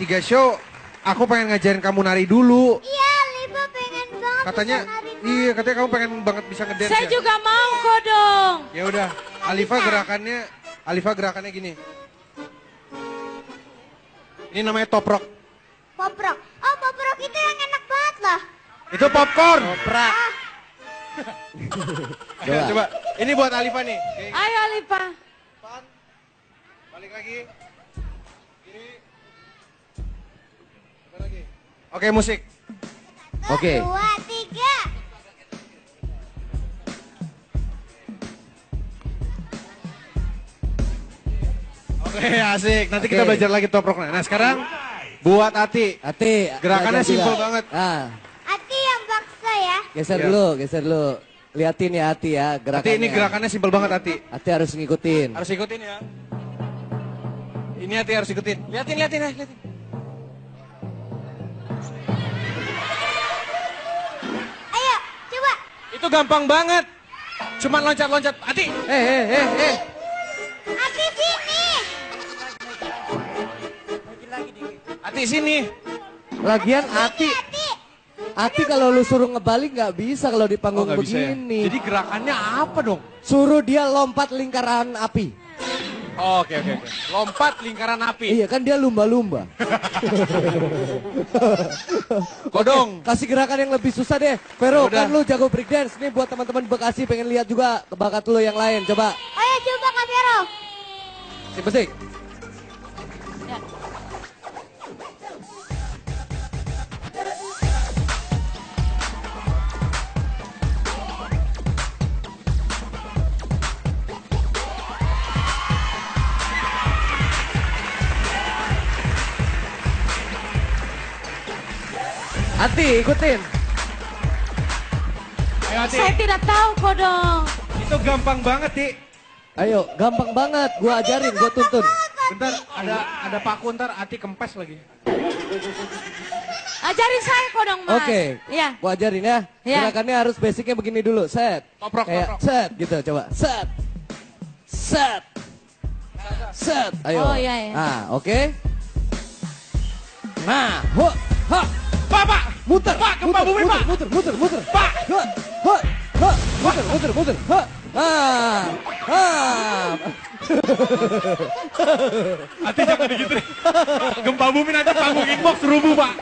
3 show, aku pengen ngajarin kamu nari dulu. Iya, Liva pengen banget Katanya, bisa nari. iya katanya kamu pengen banget bisa ngedance Saya ya. juga mau kok dong. Ya udah, Alifa gerakannya gini. Ini namanya top rock. Poprok. Oh, poprok itu yang enak banget loh. Itu popcorn. Toprak. Ayo, coba. Ini buat Alifa nih. Oke. Ayo Alifa. Depan. Balik lagi. Kiri. Depan lagi. Oke, musik. Oke. 2, 3. Oke, asik. Nanti kita Oke. belajar lagi top rock. Nah, sekarang buat Ati. Ati. Gerakannya belajar juga. simpel banget. Nah, Ati yang paksa ya. geser Iya. dulu, geser dulu. Liatin ya Ati ya Ati gerakannya. ini gerakannya simpel banget, Ati. Ati harus ngikutin. Harus ikutin ya. Ini Ati harus ikutin. Liatin ya, liatin. Ayo, coba. Itu gampang banget. Cuman loncat-loncat. Ati. Ati sini. Ati sini. Lagian Ati, Ati kalau lu suruh ngebalik nggak bisa kalau di panggung nggak bisa ya? begini. Jadi gerakannya apa dong? Suruh dia lompat lingkaran api. Oh, oke. Lompat lingkaran api. Iya kan dia lumba-lumba. Kodong. Kasih gerakan yang lebih susah deh. Vero, Udah. kan lu jago breakdance. Nih buat teman-teman Bekasi pengen lihat juga bakat lu yang lain. Coba. Ayo coba Kak Vero. Si musik. Ati, ikutin. Ayo, Ati. Saya tidak tahu kok dong. Itu gampang banget, Ti. Ayo, gampang banget. Gua ajarin, gua tuntun. Bentar, ada paku ntar Ati kempes lagi. Ajarin saya kok dong Mas. Oke. Iya. Gua ajarin ya. Iya. Gerakannya harus basicnya begini dulu. Set. Toprok. Kayak set gitu coba. Set. Set. Set. Ayo. Oh, iya, iya. Nah, oke. Nah, ho, ha. Pak. Muter. Pak, gempa bumi, Pak. Muter. Pak. Ha, ha, ha. Muter. Ha. Ha. Ati jangan digituin. Gempa bumi nanti panggung inbox rubuh, Pak.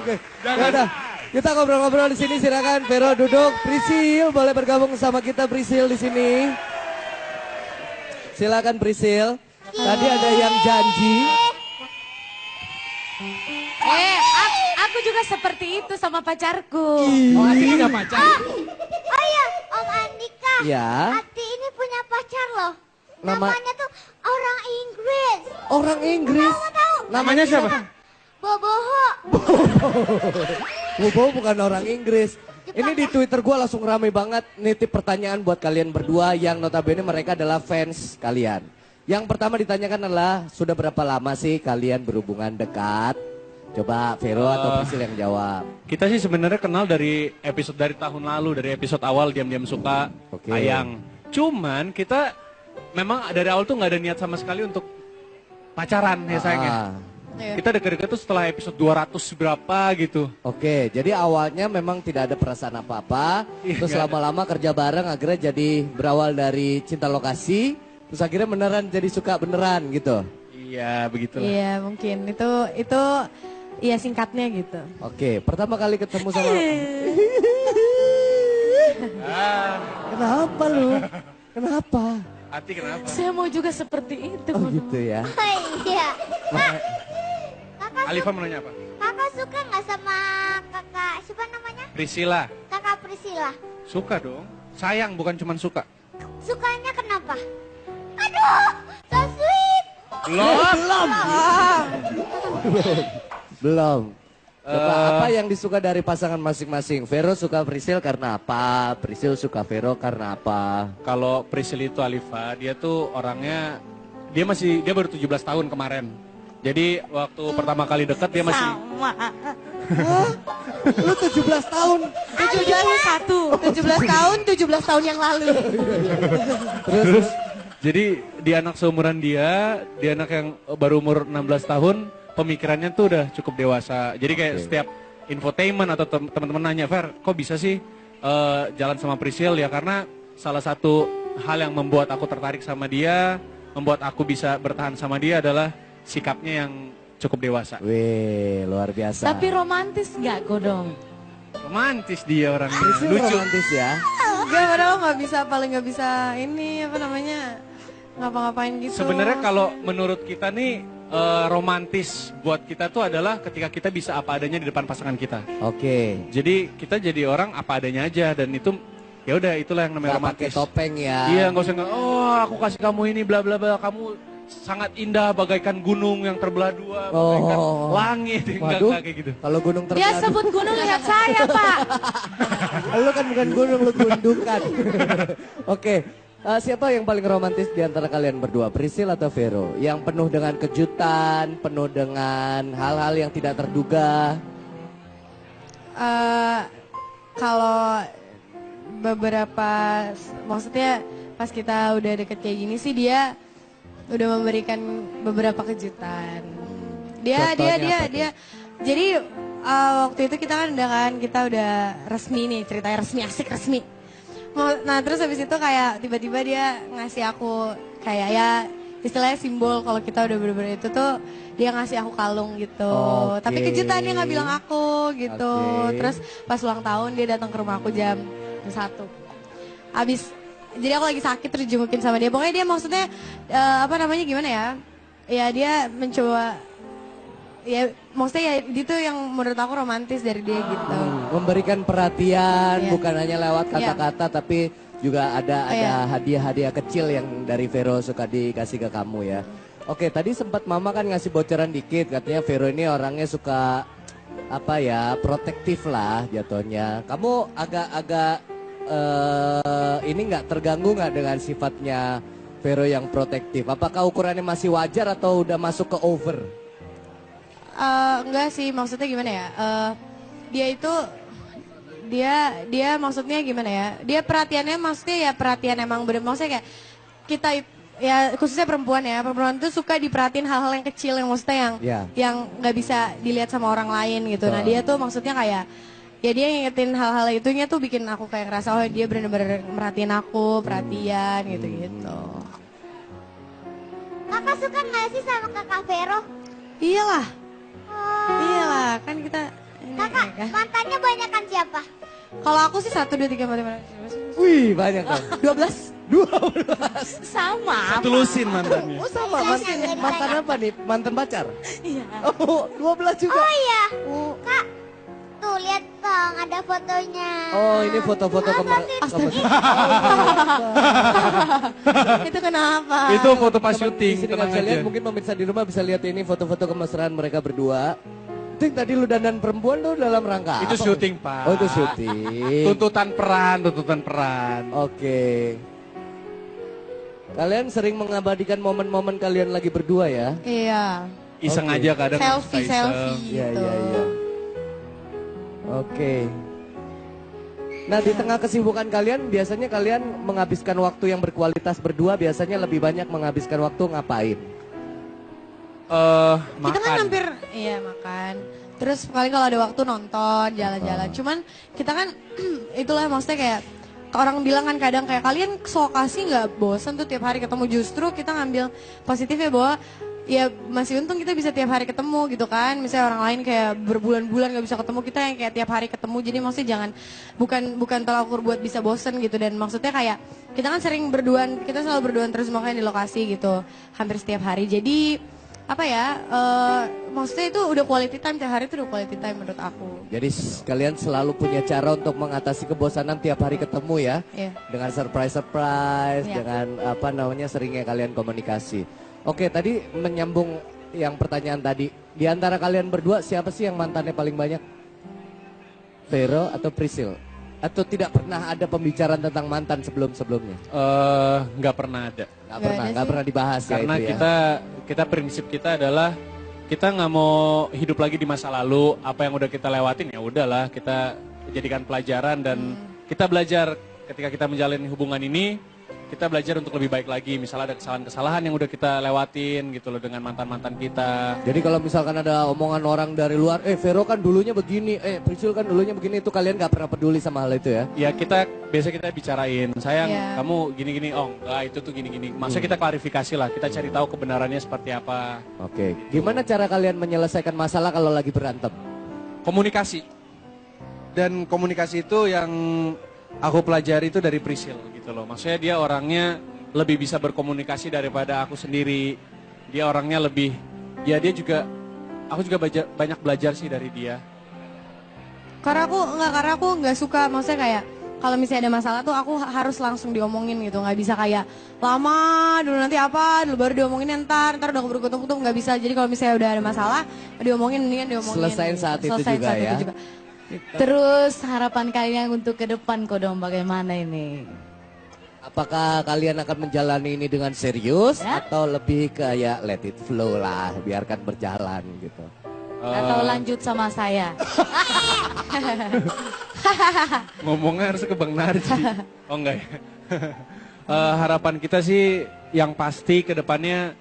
Oke. Jangan. Yaudah, kita ngobrol-ngobrol di sini. Silakan Vero duduk. Prisil boleh bergabung sama kita Prisil di sini. Silakan Prisil. Tadi ada yang janji. Aku juga seperti itu sama pacarku. Oh, Ati punya pacar. Oh iya, Om Andika. Ya. Ati ini punya pacar loh. Nama- Namanya tuh orang Inggris. Orang Inggris. Tahu? Namanya siapa? Boboho. Bobo bukan orang Inggris. Ini di Twitter gue langsung rame banget nitip pertanyaan buat kalian berdua yang notabene mereka adalah fans kalian. Yang pertama ditanyakan adalah sudah berapa lama sih kalian berhubungan dekat? Coba Vero atau Prisil yang jawab. Kita sih sebenarnya kenal dari tahun lalu, dari episode awal diam-diam suka, Oke. ayang. Cuman kita memang dari awal tuh nggak ada niat sama sekali untuk pacaran ya sayangnya. Kita deket-deket tuh setelah episode 200 berapa gitu. Oke, jadi awalnya memang tidak ada perasaan apa-apa. Iya, Terus nggak ada. lama-lama kerja bareng akhirnya jadi berawal dari cinta lokasi. Terus akhirnya beneran jadi suka beneran gitu. Iya begitulah. Iya mungkin itu iya singkatnya gitu. Oke, pertama kali ketemu sama... Kenapa lu? Kenapa? Ati kenapa? Saya mau juga seperti itu. Oh gitu ya. Oh iya. Kakak, Alifa mau nanya apa? kakak suka nggak sama kakak, siapa namanya? Priscilla. Kakak Priscilla. Suka dong. Sayang bukan cuma suka. Sukanya kenapa? Aduh, so sweet. Belum. Belum. Coba apa yang disuka dari pasangan masing-masing? Vero suka Prisil karena apa? Prisil suka Vero karena apa? Kalau Priscilla itu Alifa, dia tuh orangnya dia baru 17 tahun kemarin. Jadi waktu pertama kali deket dia masih Lu 17 tahun. 17 tahun 17 tahun yang lalu. Terus jadi di anak seumuran dia anak yang baru umur 16 tahun, pemikirannya tuh udah cukup dewasa. Jadi kayak setiap infotainment atau teman-teman nanya, Fer, kok bisa sih jalan sama Priscil? Ya karena salah satu hal yang membuat aku tertarik sama dia, membuat aku bisa bertahan sama dia adalah sikapnya yang cukup dewasa. Wih, luar biasa. Tapi romantis nggak Godong? Romantis dia orangnya, Priscil lucu. romantis ya. Enggak, padahal nggak bisa, paling nggak bisa ini apa namanya, ngapa-ngapain gitu. Sebenarnya kalau menurut kita nih romantis buat kita tuh adalah ketika kita bisa apa adanya di depan pasangan kita. Oke. Jadi kita jadi orang apa adanya aja dan itu ya udah itulah yang namanya Gak pakai romantis. topeng ya. Iya, nggak usah oh aku kasih kamu ini bla bla bla, kamu sangat indah bagaikan gunung yang terbelah dua, bagaikan langit. Waduh, Enggak kayak gitu. kalau gunung Dia terbelah sebut gunung lihat saya Pak. lu kan bukan gunung, lu gundukan. Oke, siapa yang paling romantis di antara kalian berdua, Priscil atau Vero? Yang penuh dengan kejutan, penuh dengan hal-hal yang tidak terduga. Kalau beberapa, maksudnya pas kita udah deket kayak gini sih dia udah memberikan beberapa kejutan. Dia. Jadi waktu itu kita udah resmi nih, ceritanya resmi, asik resmi. Nah terus habis itu kayak tiba-tiba dia ngasih aku kayak ya istilahnya simbol kalau kita udah bener-bener itu tuh dia ngasih aku kalung gitu. Tapi kejutannya nggak bilang aku gitu. Terus pas ulang tahun dia datang ke rumah aku jam 1. Jadi aku lagi sakit terus jengukin sama dia. Pokoknya dia maksudnya gimana ya? Ya dia mencoba, ya maksudnya ya itu yang menurut aku romantis dari dia gitu. Memberikan perhatian bukan hanya lewat kata-kata tapi juga ada hadiah-hadiah kecil yang dari Vero suka dikasih ke kamu ya. Oke, tadi sempat Mama kan ngasih bocoran dikit, katanya Vero ini orangnya suka protektif lah jatuhnya. Kamu agak-agak ini nggak terganggu nggak dengan sifatnya Vero yang protektif? Apakah ukurannya masih wajar atau udah masuk ke over? Enggak sih, maksudnya gimana ya? Dia maksudnya gimana ya? Dia perhatiannya maksudnya ya perhatian emang bener, maksudnya kayak kita ya khususnya perempuan tuh suka diperhatiin hal-hal yang kecil yang maksudnya yang nggak bisa dilihat sama orang lain gitu. Nah dia tuh maksudnya kayak ya dia ngingetin hal-hal itunya tuh bikin aku kayak ngerasa oh dia bener-bener merhatiin aku, perhatian gitu-gitu. Kakak suka nggak sih sama kakak Vero? Iyalah, kan kita Kakak, mantannya banyak kan siapa? kalau aku sih 1, 2, 3, 4, 5, 6, 7, 8, 9, 10. Wih, banyak dong. 12. Sama. Satu lusin mantannya. Oh sama, mantan apa nih? Mantan pacar? Iya. Oh, 12 juga. Oh iya, Kak. Tuh lihat dong, ada fotonya. Oh, ini foto-foto kemarin. Itu kenapa? Itu foto pas syuting, Di sini tenang nggak bisa aja. lihat, mungkin pemirsa di rumah bisa lihat ini foto-foto kemesraan mereka berdua. Itu yang tadi lu dandan perempuan tuh dalam rangka Itu apa? syuting, Pak. Oh, itu syuting. Tuntutan peran. Oke. Kalian sering mengabadikan momen-momen kalian lagi berdua ya? Iya. Iseng Oke. aja kadang. Selfie iseng. gitu. Iya. Oke. Nah, di tengah kesibukan kalian, biasanya kalian menghabiskan waktu yang berkualitas berdua, biasanya lebih banyak menghabiskan waktu ngapain? Kita kan Makan. hampir makan. Terus paling kalau ada waktu nonton, jalan-jalan. Cuman kita kan itulah maksudnya kayak orang bilang kan kadang kayak kalian ke lokasi nggak bosan tuh tiap hari ketemu, justru kita ngambil positifnya bahwa ya masih untung kita bisa tiap hari ketemu gitu kan. Misalnya orang lain kayak berbulan-bulan nggak bisa ketemu, kita yang kayak tiap hari ketemu. Jadi maksudnya bukan tolak ukur buat bisa bosen gitu. Dan maksudnya kayak kita kan sering berduaan, kita selalu berduaan terus makanya di lokasi gitu hampir setiap hari. Jadi maksudnya itu udah quality time, tiap hari itu udah quality time menurut aku. Jadi kalian selalu punya cara untuk mengatasi kebosanan tiap hari ketemu ya? Iya. Dengan surprise, Iya. dengan seringnya kalian komunikasi. Oke, tadi menyambung yang pertanyaan tadi. Di antara kalian berdua siapa sih yang mantannya paling banyak? Vero atau Priscil? Atau tidak pernah ada pembicaraan tentang mantan sebelum-sebelumnya? Nggak pernah ada. Nggak pernah dibahas Karena ya itu ya? kita prinsip kita adalah kita nggak mau hidup lagi di masa lalu. Apa yang udah kita lewatin ya udahlah, kita jadikan pelajaran dan kita belajar ketika kita menjalani hubungan ini kita belajar untuk lebih baik lagi. Misalnya ada kesalahan-kesalahan yang udah kita lewatin gitu loh dengan mantan-mantan kita. Jadi kalau misalkan ada omongan orang dari luar, Vero kan dulunya begini, Priscil kan dulunya begini, itu kalian gak pernah peduli sama hal itu ya? Ya biasa kita bicarain, sayang Iya. kamu gini-gini, oh enggak itu tuh gini-gini. Maksudnya kita klarifikasi lah, kita cari tahu kebenarannya seperti apa. Oke, gimana cara kalian menyelesaikan masalah kalau lagi berantem? Komunikasi. Dan komunikasi itu yang aku pelajari itu dari Priscil gitu loh. Maksudnya dia orangnya lebih bisa berkomunikasi daripada aku sendiri. Dia orangnya lebih, ya dia juga, aku juga banyak belajar sih dari dia. Karena aku nggak suka, maksudnya kayak kalau misalnya ada masalah tuh aku harus langsung diomongin gitu, nggak bisa kayak lama dulu nanti apa dulu baru diomongin ntar udah berkutung-kutung, nggak bisa. Jadi kalau misalnya udah ada masalah diomongin, mendingan diomongin. Selesain saat itu juga ya. Terus harapan kalian untuk ke depan Kodong bagaimana ini? Apakah kalian akan menjalani ini dengan serius Ya. atau lebih kayak let it flow lah, biarkan berjalan gitu? Atau lanjut sama saya? Ngomongnya harus ke Bang Narji. Oh enggak ya. Harapan kita sih yang pasti ke depannya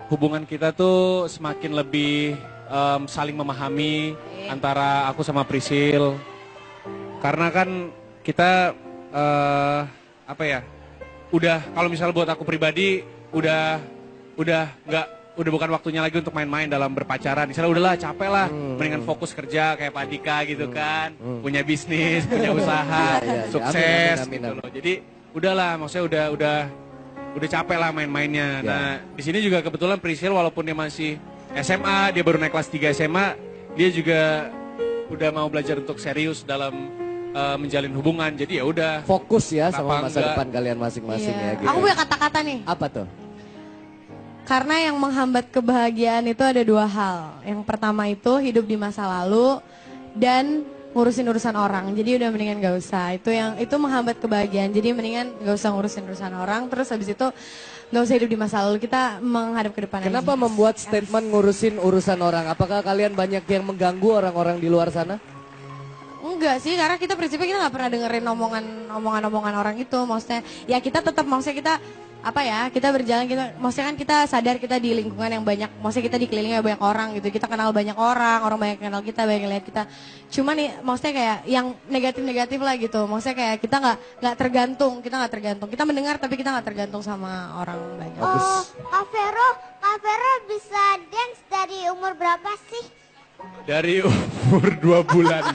hubungan kita tuh semakin lebih saling memahami antara aku sama Priscil. Karena kan kita apa ya? Udah kalau misalnya buat aku pribadi udah bukan waktunya lagi untuk main-main dalam berpacaran. Misalnya udahlah capek lah, mendingan fokus kerja kayak Pak Dika gitu kan, punya bisnis, punya usaha, Iya. sukses Amin. gitu loh. Jadi udahlah, maksudnya udah capek lah main-mainnya. Ya. Nah di sini juga kebetulan Priscil walaupun dia masih SMA, dia baru naik kelas 3 SMA, dia juga udah mau belajar untuk serius dalam menjalin hubungan. Jadi ya udah. Fokus ya sama Kenapa masa enggak? depan kalian masing-masing Iya. ya gitu. Aku punya kata-kata nih. Apa tuh? Karena yang menghambat kebahagiaan itu ada dua hal. Yang pertama itu hidup di masa lalu dan ngurusin urusan orang. Jadi udah mendingan gak usah. Itu menghambat kebahagiaan. Jadi mendingan gak usah ngurusin urusan orang. Terus habis itu gak usah hidup di masa lalu. Kita menghadap ke depan Kenapa aja. membuat statement ngurusin urusan orang? Apakah kalian banyak yang mengganggu orang-orang di luar sana? Enggak sih, karena kita prinsipnya kita nggak pernah dengerin omongan orang itu. Maksudnya ya kita tetap, maksudnya kita apa ya, kita berjalan, maksudnya kan kita sadar kita di lingkungan yang banyak, maksudnya kita dikelilingi banyak orang gitu, kita kenal banyak orang banyak kenal kita, banyak yang lihat kita. Cuman nih maksudnya kayak yang negatif lah gitu, maksudnya kayak kita nggak tergantung, kita mendengar tapi kita nggak tergantung sama orang banyak. Oh, Kak Vero bisa dance dari umur berapa sih? Dari umur 2 bulan.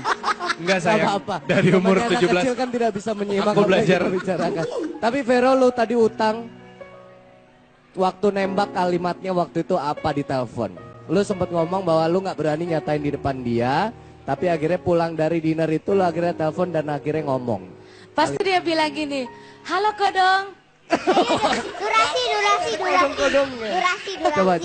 Enggak Gak sayang. apa-apa. Dari umur Namanya anak 17. kecil kan tidak bisa menyimak Aku apa yang belajar. kita bicarakan. Tapi Vero, lu tadi utang waktu nembak kalimatnya waktu itu apa di telepon? Lu sempat ngomong bahwa lu nggak berani nyatain di depan dia, tapi akhirnya pulang dari dinner itu lu akhirnya telepon dan akhirnya ngomong. Pasti dia bilang gini, halo Kodong. Durasi.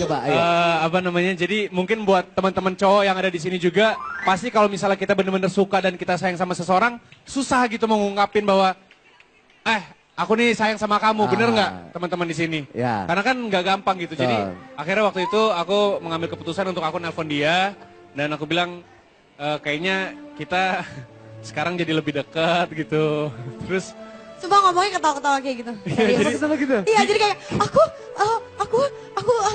Coba, ayo. Apa namanya? Jadi mungkin buat teman-teman cowok yang ada di sini juga, pasti kalau misalnya kita benar-benar suka dan kita sayang sama seseorang, susah gitu mengungkapin bahwa aku nih sayang sama kamu, bener nggak teman-teman di sini? Ya. Karena kan nggak gampang gitu. Jadi Betul. akhirnya waktu itu aku mengambil keputusan untuk aku nelpon dia dan aku bilang kayaknya kita sekarang jadi lebih dekat gitu. Terus Sumpah ngomongnya ketawa-ketawa kayak gitu. Serius. Iya, jadi kayak aku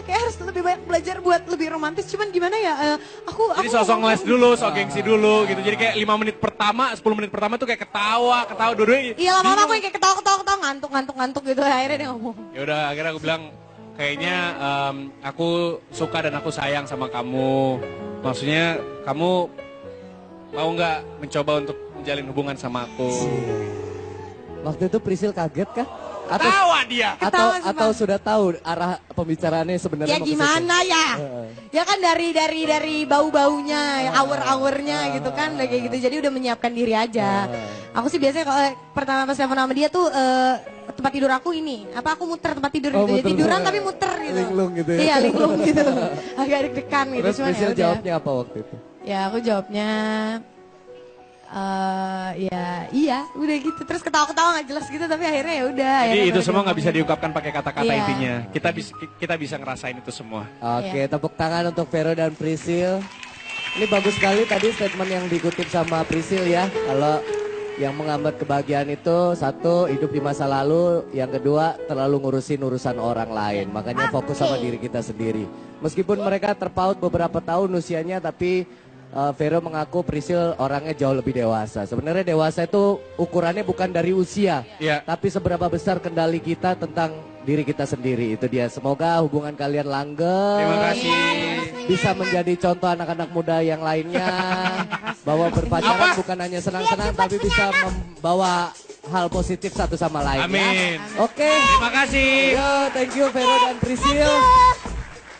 kayak harus lebih banyak belajar buat lebih romantis. Cuman gimana ya? Aku jadi sosok ngeles dulu, sok gengsi dulu gitu. Jadi kayak 5 menit pertama, 10 menit pertama tuh kayak ketawa dua-duanya. Iya, lama-lama aku yang kayak ketawa ngantuk gitu. Akhirnya dia ngomong. Ya udah, akhirnya aku bilang kayaknya aku suka dan aku sayang sama kamu. Maksudnya kamu mau nggak mencoba untuk menjalin hubungan sama aku? Waktu itu Priscil kaget kah? Tawa dia. Ketawa sih, Atau Bang. sudah tahu arah pembicaraannya sebenarnya Ya mau ke situ? gimana ya? Ya kan dari bau-baunya, hour-hournya gitu kan, udah kayak gitu. Jadi udah menyiapkan diri aja. Aku sih biasanya kalau pertama pas telepon sama dia tuh tempat tidur aku ini, aku muter tempat tidur Oh, gitu. Jadi muter. tiduran tapi muter gitu. Linglung gitu ya? Iya, linglung gitu. Agak deg-degan gitu. Terus Cuman Priscil ya udah. jawabnya apa waktu itu? Ya aku jawabnya iya udah gitu, terus ketawa-ketawa nggak jelas gitu, tapi akhirnya ya udah. Jadi akhirnya itu baru semua nggak bisa diomongin. diungkapkan pakai kata-kata Iya. intinya. Kita bisa ngerasain itu semua. Oke, Iya. tepuk tangan untuk Vero dan Priscil. Ini bagus sekali tadi statement yang dikutip sama Priscil ya. Kalau Yang menghambat kebahagiaan itu satu, hidup di masa lalu. Yang kedua, terlalu ngurusin urusan orang lain. Makanya fokus sama diri kita sendiri. Meskipun mereka terpaut beberapa tahun usianya, tapi Vero mengaku Priscil orangnya jauh lebih dewasa. Sebenarnya dewasa itu ukurannya bukan dari usia, tapi seberapa besar kendali kita tentang diri kita sendiri. Itu dia. Semoga hubungan kalian langgeng. Terima kasih. Bisa menjadi contoh anak-anak muda yang lainnya. Bahwa berpacaran bukan hanya senang-senang, tapi bisa membawa hal positif satu sama lain. Amin. Ya? Oke. Terima kasih. Yo, thank you Vero dan Priscil.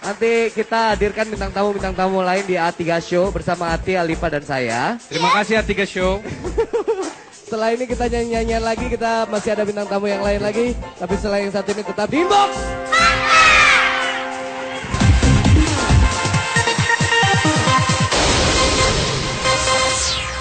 Nanti kita hadirkan bintang tamu lain di A3 Show bersama Ati, Alifa dan saya. Terima kasih A3 Show. Setelah ini kita nyanyi-nyanyian lagi, kita masih ada bintang tamu yang lain lagi. Tapi setelah yang satu ini tetap di Inbox.